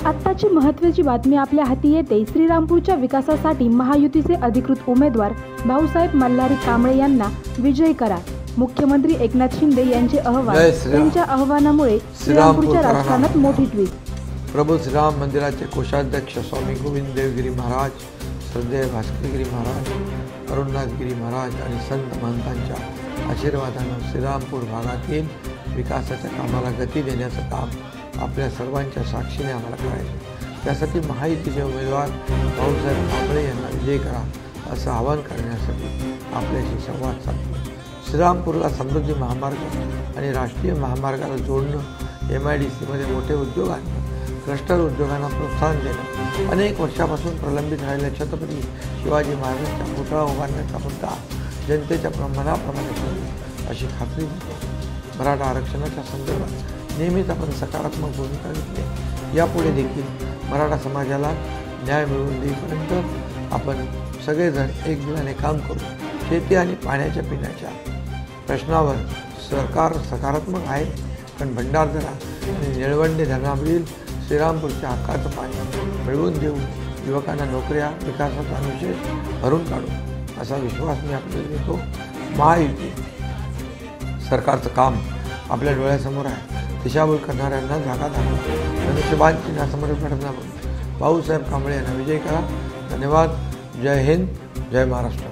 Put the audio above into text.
आत्ताची महत्त्वाची बातमी आपल्या हाती येते। श्रीरामपूरच्या विकासासाठी महायुतीचे अधिकृत उमेदवार भाऊसाहेब मल्हारी कांबळे यांना विजयी करा। मुख्यमंत्री एकनाथ शिंदे यांचे अहवाल। त्यांच्या आव्हानामुळे श्रीरामपूरच्या राजकारणात मोठी ट्विस्ट। प्रभू श्रीराम मंदिराचे कोषाध्यक्ष स्वामी गोविंद देवगिरी महाराज, श्रद्धेय भास्करगिरी महाराज, अरुणनाथगिरी महाराज आणि संत महंतांच्या आशीर्वादाने श्रीरामपूर भागातील विकासाच्या कामाला गती देण्याचं काम आपल्या सर्वांच्या साक्षीने आम्हाला करायचं। त्यासाठी महायुतीचे उमेदवार भाऊसाहेब कांबळे यांना विजयी करा असं आवाहन करण्यासाठी आपल्याशी संवाद साधतो। श्रीरामपूरला समृद्धी महामार्ग आणि राष्ट्रीय महामार्गाला जोडणं, MIDC मध्ये मोठे उद्योग आणणं, क्लस्टर उद्योगांना प्रोत्साहन देणं, अनेक वर्षापासून प्रलंबित राहिलेल्या छत्रपती शिवाजी महाराजांचा पुतळा उभारण्याचा मुद्दा जनतेच्या मनाप्रमाणे ठरतो अशी खात्री देतो। मराठा आरक्षणाच्या संदर्भात नेहमीच आपण सकारात्मक भूमिका घेतली। यापुढे देखील मराठा समाजाला न्याय मिळवून देईपर्यंत आपण सगळेजण एकजुटीने काम करू। शेती आणि पाण्याच्या पिण्याच्या प्रश्नावर सरकार सकारात्मक आहे, पण भंडारदरा आणि निळवंडे धरणावरील श्रीरामपूरच्या हक्काचं पाणी मिळवून देऊन युवकांना नोकऱ्या, विकासाचा अनुशेष भरून काढू असा विश्वास मी आपल्याला देतो। महायुती सरकारचं काम आपल्या डोळ्यासमोर आहे। दिशाभूल करणाऱ्यांना जागा दाखवा, मनुष्यबाद चिन्हासमोर भाऊसाहेब कांबळे यांना विजयी करा। धन्यवाद। जय हिंद, जय महाराष्ट्र।